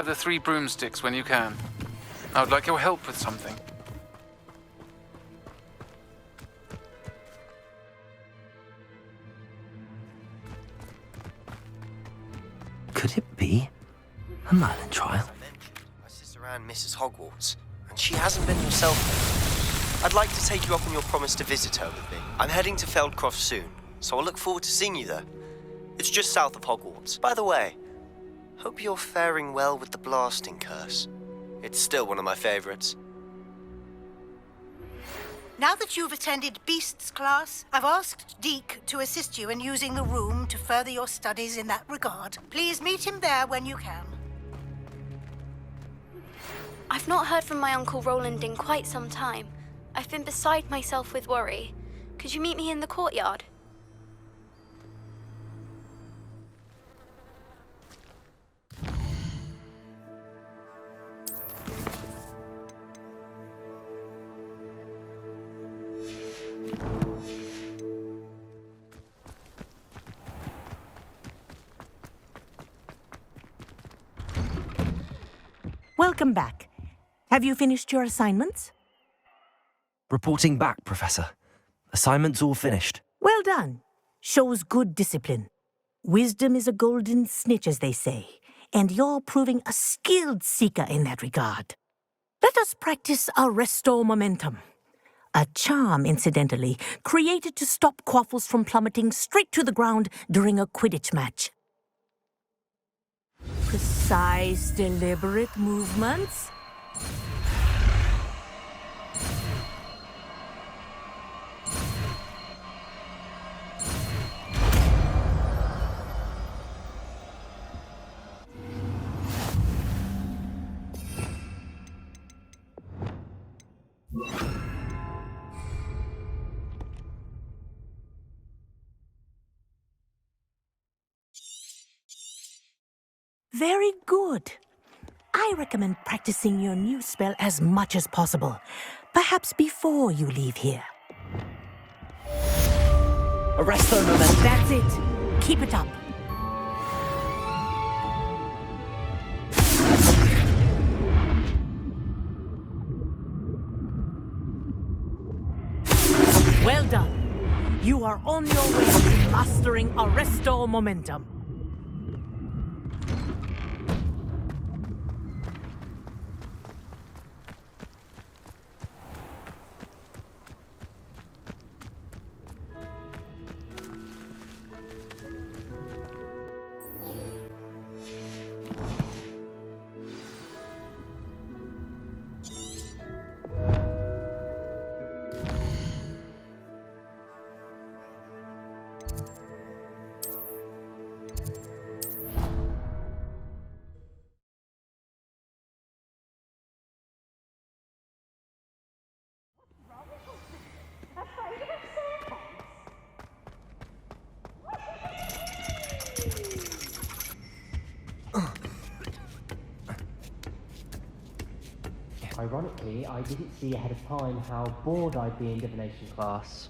the 3 broomsticks when you can. I would like your help with something. Could it be a Merlin trial? My sister Anne misses Hogwarts, and she hasn't been herself lately. I'd like to take you up on your promise to visit her with me. I'm heading to Feldcroft soon, so I'll look forward to seeing you there. It's just south of Hogwarts. By the way, hope you're faring well with the blasting curse. It's still one of my favorites. Now that you've attended Beasts class, I've asked Deke to assist you in using the room to further your studies in that regard. Please meet him there when you can. I've not heard from my Uncle Roland in quite some time. I've been beside myself with worry. Could you meet me in the courtyard? Welcome back. Have you finished your assignments? Reporting back, Professor. Assignments all finished. Well done. Shows good discipline. Wisdom is a golden snitch, as they say, and you're proving a skilled seeker in that regard. Let us practice Arresto Momentum. A charm, incidentally, created to stop quaffles from plummeting straight to the ground during a Quidditch match. Precise, deliberate movements. Very good. I recommend practicing your new spell as much as possible, perhaps before you leave here. Arresto Momentum. That's it. Keep it up. Well done. You are on your way to mastering Arresto Momentum. Ironically, I didn't see ahead of time how bored I'd be in divination class.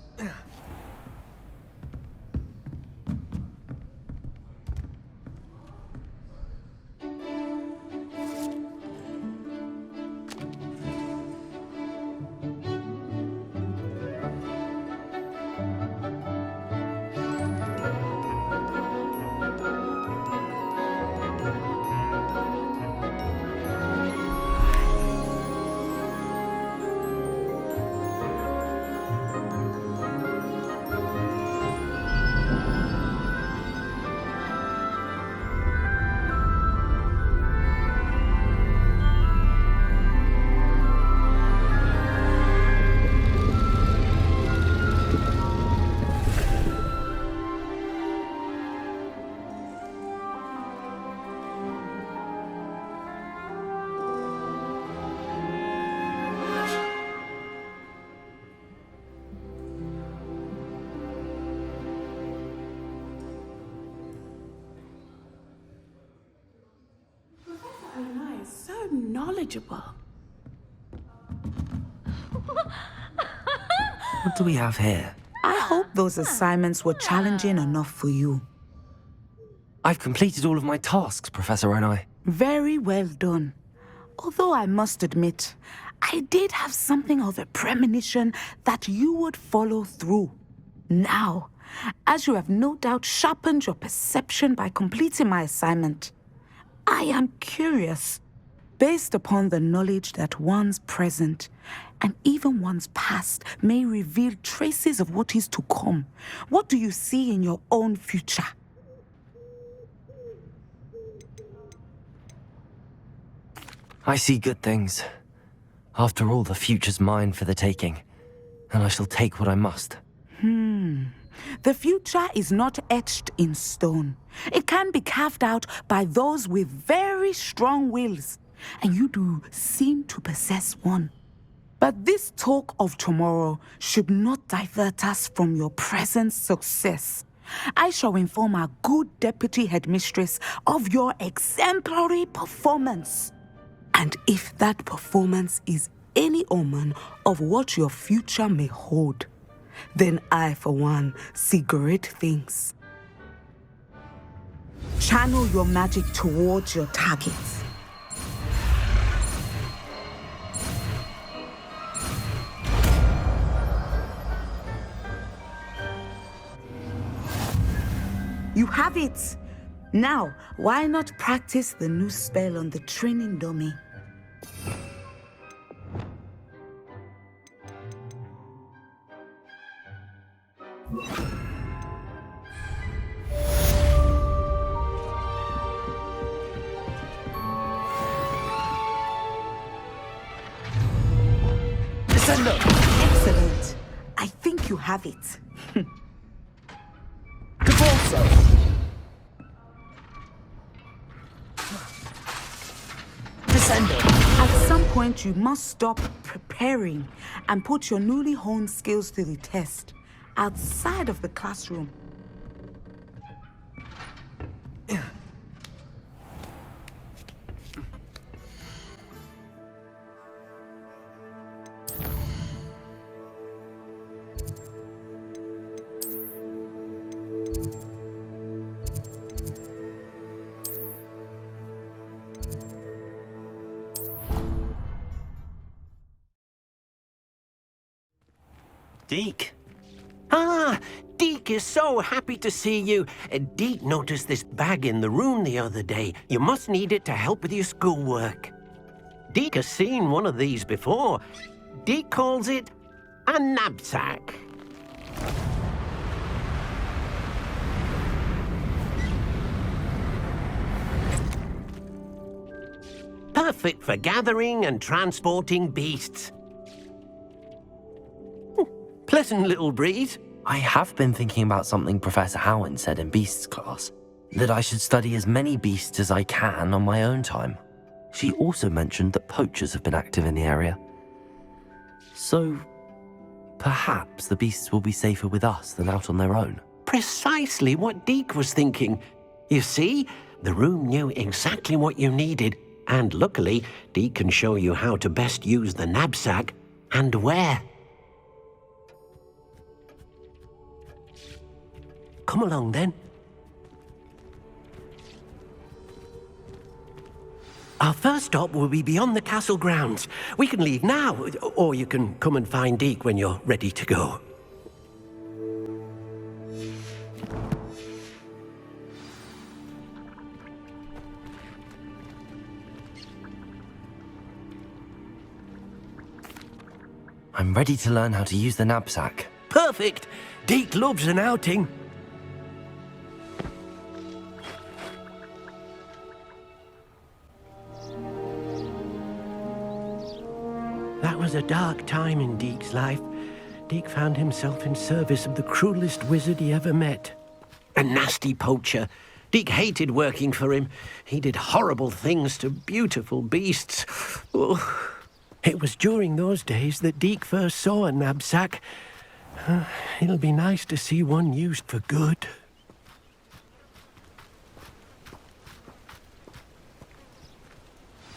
So knowledgeable. What do we have here? I hope those assignments were challenging enough for you. I've completed all of my tasks, Professor Onai. Very well done. Although I must admit, I did have something of a premonition that you would follow through. Now, as you have no doubt sharpened your perception by completing my assignment, I am curious, based upon the knowledge that one's present and even one's past may reveal traces of what is to come. What do you see in your own future? I see good things. After all, the future's mine for the taking, and I shall take what I must. The future is not etched in stone. It can be carved out by those with very strong wills, and you do seem to possess one. But this talk of tomorrow should not divert us from your present success. I shall inform our good deputy headmistress of your exemplary performance. And if that performance is any omen of what your future may hold, then I, for one, see great things. Channel your magic towards your targets. You have it! Now, why not practice the new spell on the training dummy? Excellent. I think you have it. At some point, you must stop preparing and put your newly honed skills to the test outside of the classroom. Deke. Ah, Deke is so happy to see you. Deke noticed this bag in the room the other day. You must need it to help with your schoolwork. Deke has seen one of these before. Deke calls it a knapsack. Perfect for gathering and transporting beasts. Pleasant little breeze. I have been thinking about something Professor Howin said in Beasts class, that I should study as many beasts as I can on my own time. She also mentioned that poachers have been active in the area. So, perhaps the beasts will be safer with us than out on their own. Precisely what Deke was thinking. You see, the room knew exactly what you needed, and luckily, Deke can show you how to best use the knapsack and where. Come along, then. Our first stop will be beyond the castle grounds. We can leave now, or you can come and find Deke when you're ready to go. I'm ready to learn how to use the knapsack. Perfect! Deke loves an outing. That was a dark time in Deke's life. Deke found himself in service of the cruelest wizard he ever met. A nasty poacher. Deke hated working for him. He did horrible things to beautiful beasts. Oh. It was during those days that Deke first saw a knapsack. It'll be nice to see one used for good.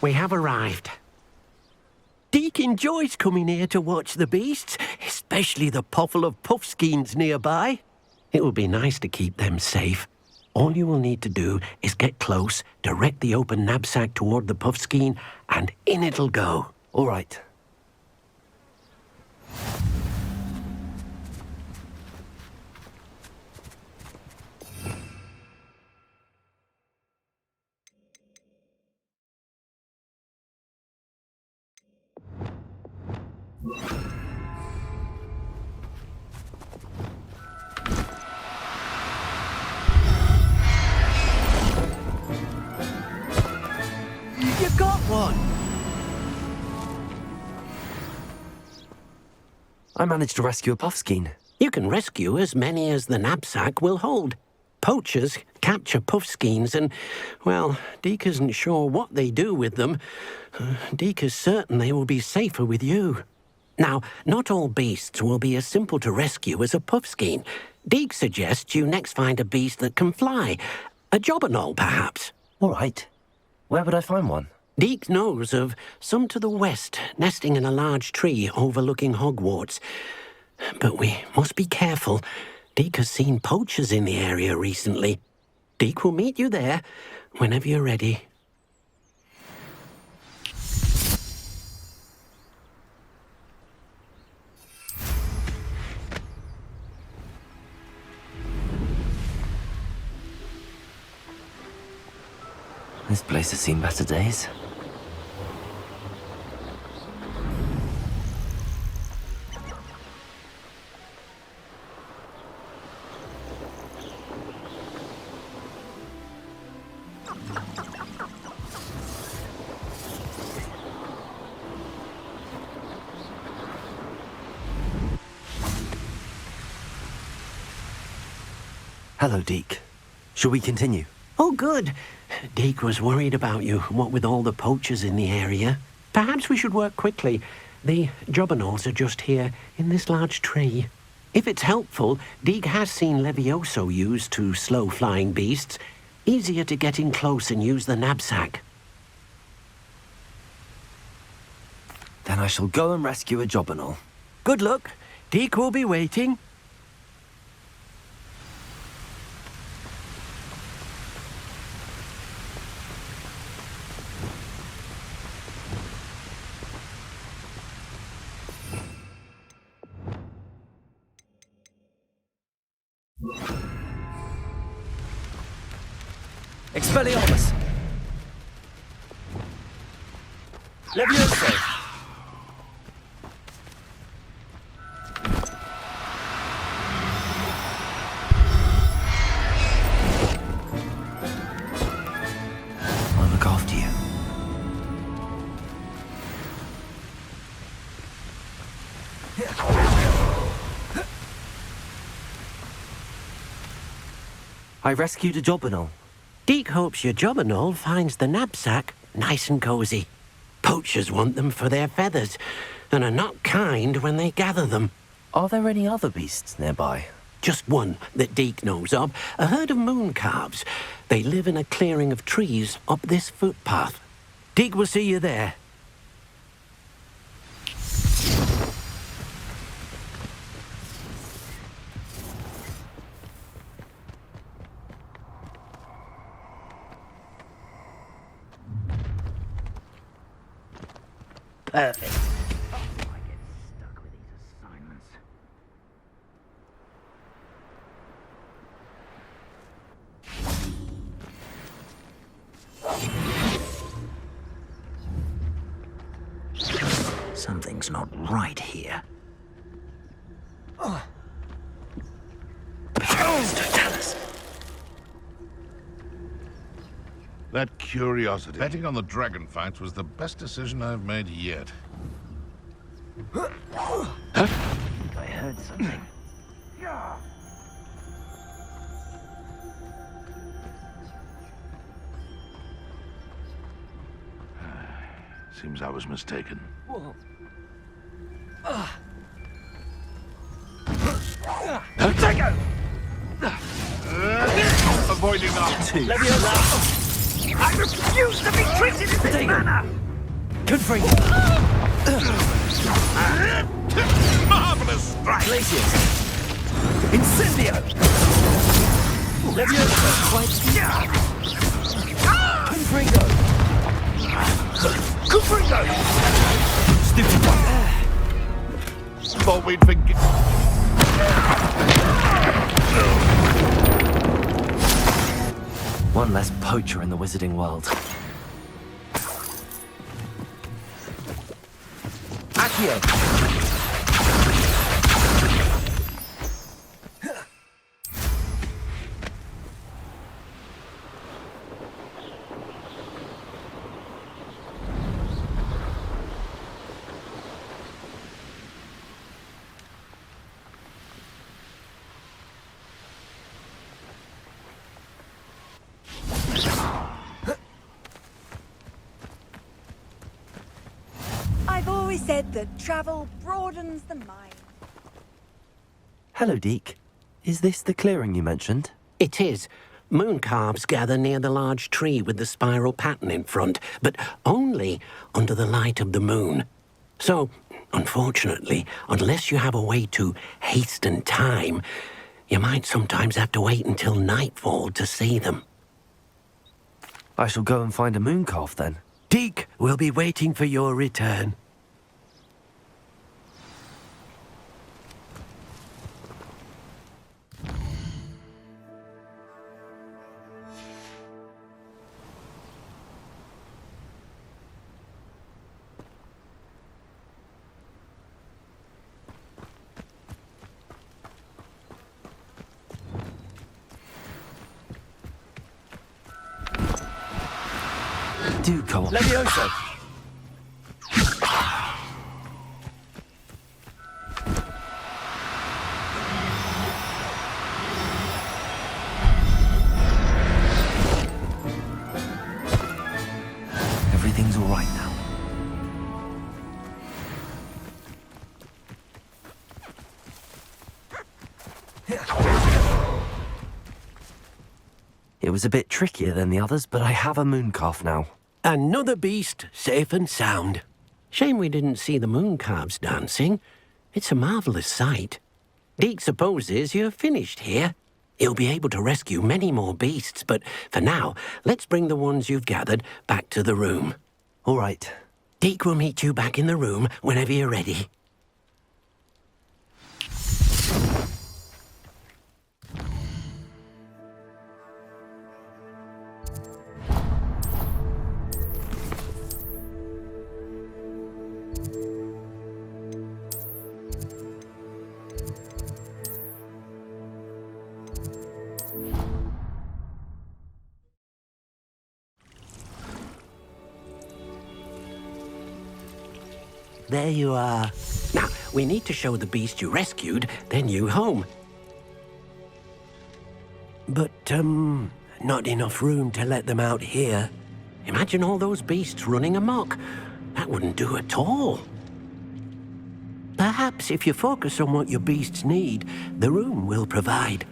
We have arrived. Deke enjoys coming here to watch the beasts, especially the potful of puffskeins nearby. It will be nice to keep them safe. All you will need to do is get close, direct the open knapsack toward the puffskein, and in it'll go. All right. You got one! I managed to rescue a puffskein. You can rescue as many as the knapsack will hold. Poachers capture puffskeins and, well, Deke isn't sure what they do with them. Deke is certain they will be safer with you. Now, not all beasts will be as simple to rescue as a puffskein. Deke suggests you next find a beast that can fly. A jobberknoll, perhaps. All right. Where would I find one? Deke knows of some to the west, nesting in a large tree overlooking Hogwarts. But we must be careful. Deke has seen poachers in the area recently. Deke will meet you there whenever you're ready. This place has seen better days. Hello, Deke. Shall we continue? Oh, good. Deke was worried about you, what with all the poachers in the area. Perhaps we should work quickly. The jobberknolls are just here, in this large tree. If it's helpful, Deke has seen Levioso used to slow flying beasts. Easier to get in close and use the knapsack. Then I shall go and rescue a jobberknoll. Good luck. Deke will be waiting. Expelliarmus! Levioso! I'll look after you. I rescued a jobberknoll. Deke hopes your jobberknoll finds the knapsack nice and cozy. Poachers want them for their feathers, and are not kind when they gather them. Are there any other beasts nearby? Just one that Deke knows of, a herd of mooncalves. They live in a clearing of trees up this footpath. Deke will see you there. Perfect. Oh, I get stuck with these assignments. Something's not right here. That curiosity. Betting on the dragon fights was the best decision I've made yet. I heard something. Seems I was mistaken. Avoiding that. I refuse to be treated in this manner! Confront! Marvelous strike! Glacius! Incendio! Levioso! quite... Confringo! Confringo! Stupid one! Thought we'd forget. One less poacher in the wizarding world. Accio! I've always said that travel broadens the mind. Hello, Deke. Is this the clearing you mentioned? It is. Moon calves gather near the large tree with the spiral pattern in front, but only under the light of the moon. So, unfortunately, unless you have a way to hasten time, you might sometimes have to wait until nightfall to see them. I shall go and find a moon calf then. Deke will be waiting for your return. Do go on. Levioso! Everything's all right now. It was a bit trickier than the others, but I have a moon calf now. Another beast, safe and sound. Shame we didn't see the moon calves dancing. It's a marvellous sight. Deke supposes you're finished here. He'll be able to rescue many more beasts, but for now, let's bring the ones you've gathered back to the room. All right. Deke will meet you back in the room whenever you're ready. There you are. Now, we need to show the beast you rescued their new home. But, not enough room to let them out here. Imagine all those beasts running amok. That wouldn't do at all. Perhaps if you focus on what your beasts need, the room will provide.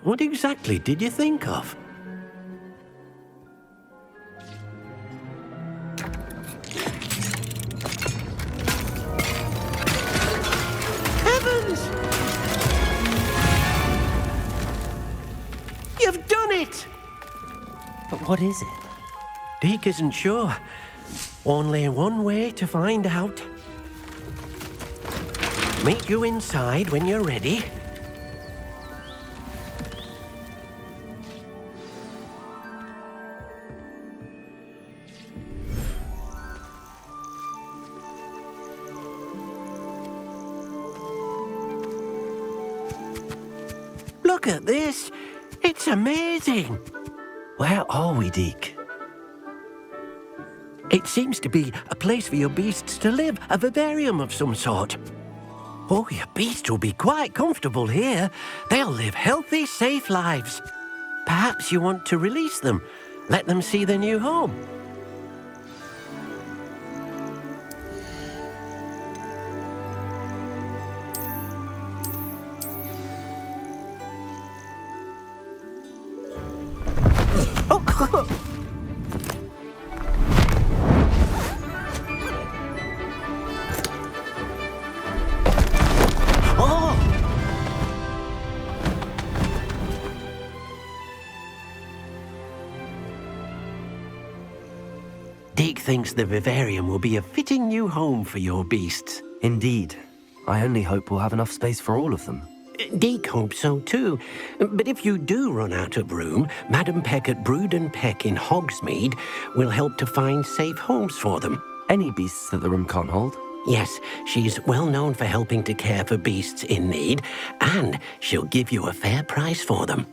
What exactly did you think of? Heavens! You've done it! But what is it? Deke isn't sure. Only one way to find out. Meet you inside when you're ready. Look at this. It's amazing. Where are we, Deke? It seems to be a place for your beasts to live, a vivarium of some sort. Oh, your beasts will be quite comfortable here. They'll live healthy, safe lives. Perhaps you want to release them, let them see their new home. Deke thinks the vivarium will be a fitting new home for your beasts. Indeed. I only hope we'll have enough space for all of them. Deke hopes so too. But if you do run out of room, Madam Peck at Brood and Peck in Hogsmeade will help to find safe homes for them. Any beasts that the room can't hold? Yes, she's well known for helping to care for beasts in need, and she'll give you a fair price for them.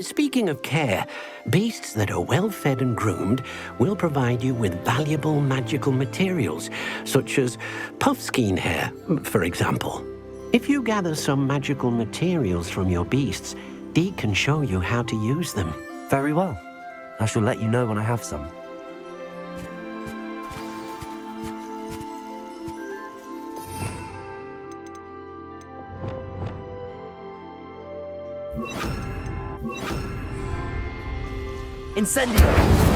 Speaking of care, beasts that are well fed and groomed will provide you with valuable magical materials, such as puffskein hair, for example. If you gather some magical materials from your beasts, Deke can show you how to use them. Very well. I shall let you know when I have some. Incendio!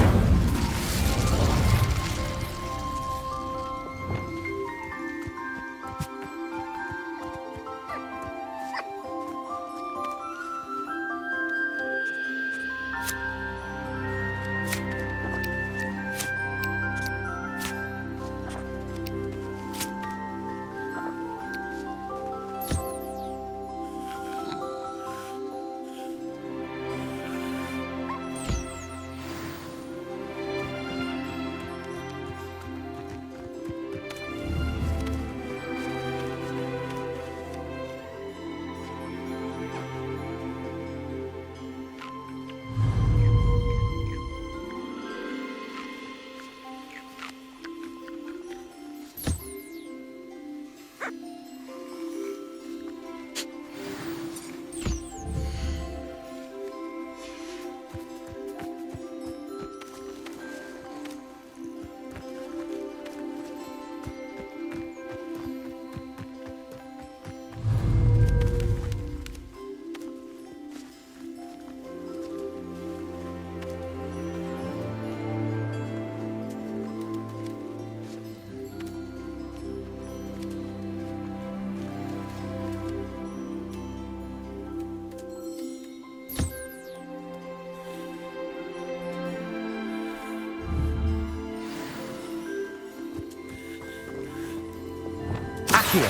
Here.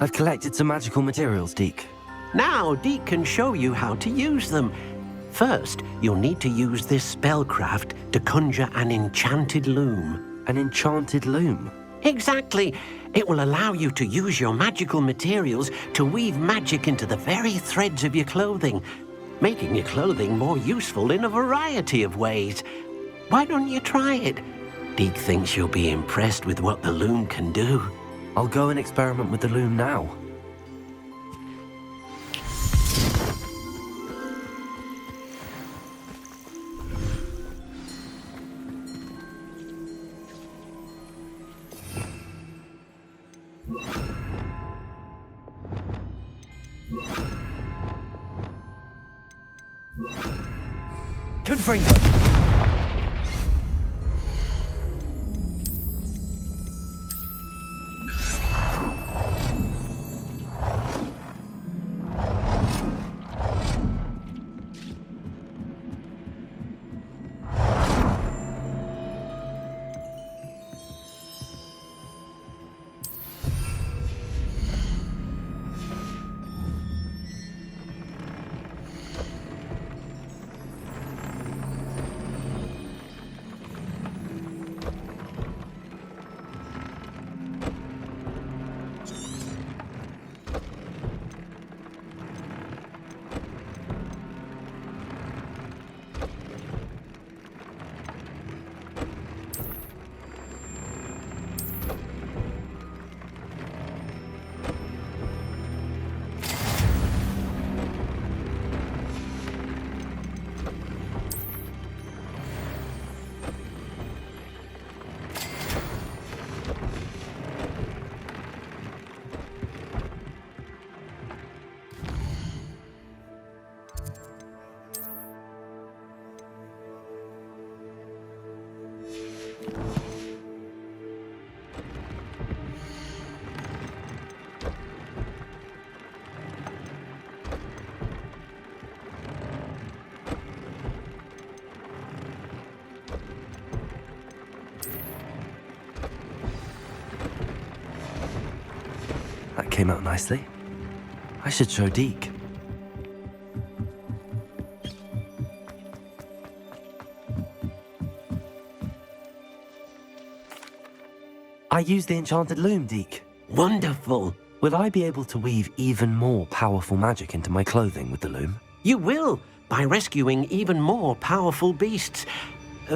I've collected some magical materials, Deke. Now Deke can show you how to use them. First, you'll need to use this spellcraft to conjure an enchanted loom. An enchanted loom? Exactly. It will allow you to use your magical materials to weave magic into the very threads of your clothing, making your clothing more useful in a variety of ways. Why don't you try it? Deke thinks you'll be impressed with what the loom can do. I'll go and experiment with the loom now. Confringo! came out nicely. I should show Deke. I used the enchanted loom, Deke. Wonderful. Will I be able to weave even more powerful magic into my clothing with the loom? You will, by rescuing even more powerful beasts.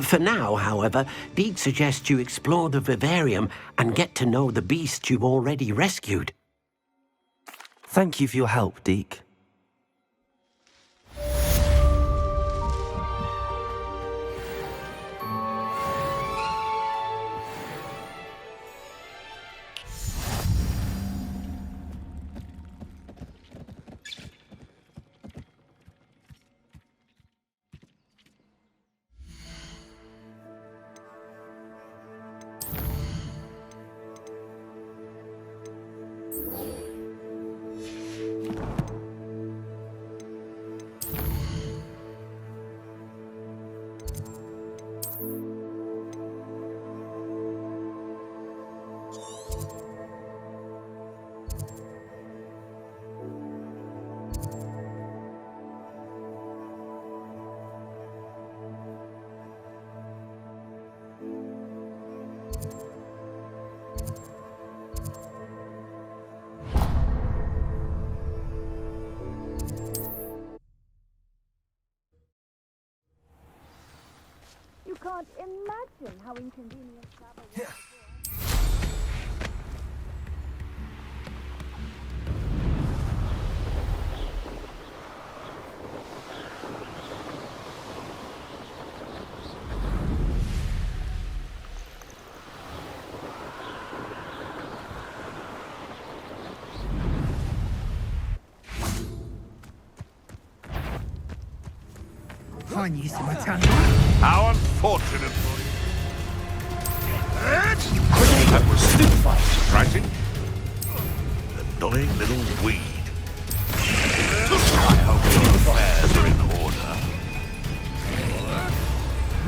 For now, however, Deke suggests you explore the vivarium and get to know the beasts you've already rescued. Thank you for your help, Deke. You can't imagine how inconvenient travel was. I'm used to my tongue. How unfortunate for you. That was stupefying. Surprising. Annoying little weed. I hope your affairs are in order.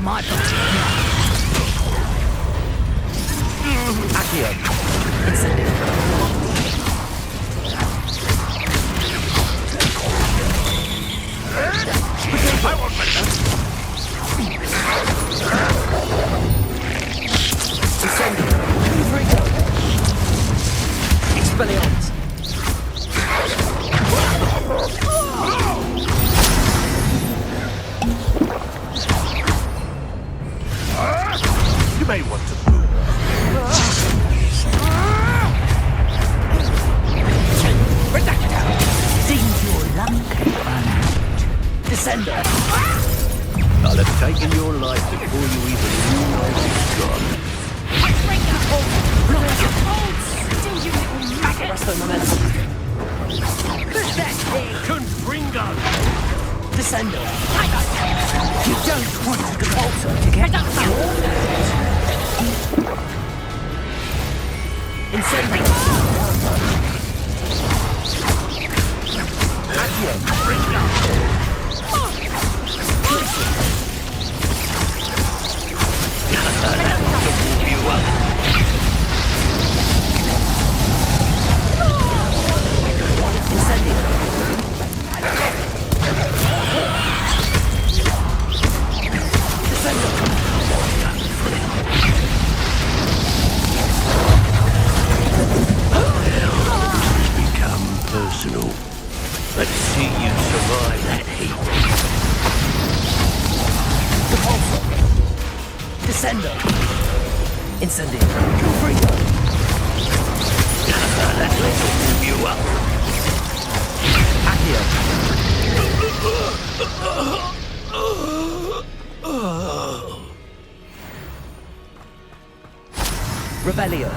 My I won't let that. Expelliarmus. You may want to move. Seems your luck run out. Descender. I'll have taken your life before you even knew I was gone. Confringo! Descender. You don't want the altar to get Incendio. Personal. Let's see you survive that heat. Descender. Incendio. Confringo. Let's warm you up. Revelio.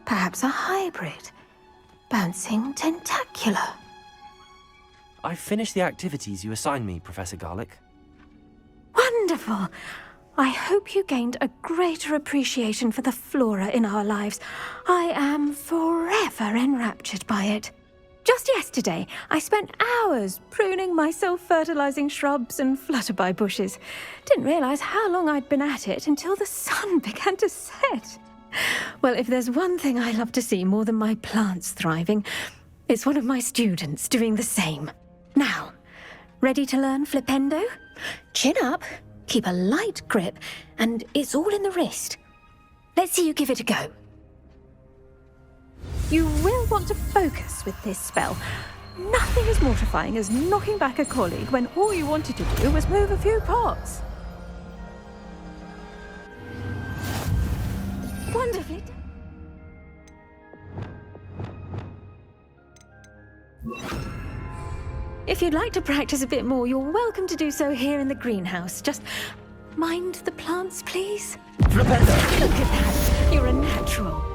Perhaps a hybrid. Bouncing tentacular. I've finished the activities you assigned me, Professor Garlick. Wonderful! I hope you gained a greater appreciation for the flora in our lives. I am forever enraptured by it. Just yesterday, I spent hours pruning my self-fertilizing shrubs and flutterby bushes. Didn't realize how long I'd been at it until the sun began to set. Well, if there's one thing I love to see more than my plants thriving, it's one of my students doing the same. Now, ready to learn Flipendo? Chin up, keep a light grip, and it's all in the wrist. Let's see you give it a go. You will want to focus with this spell. Nothing as mortifying as knocking back a colleague when all you wanted to do was move a few pots. Wonderfully done. If you'd like to practice a bit more, you're welcome to do so here in the greenhouse. Just mind the plants, please. Flipendo! Look at that. You're a natural.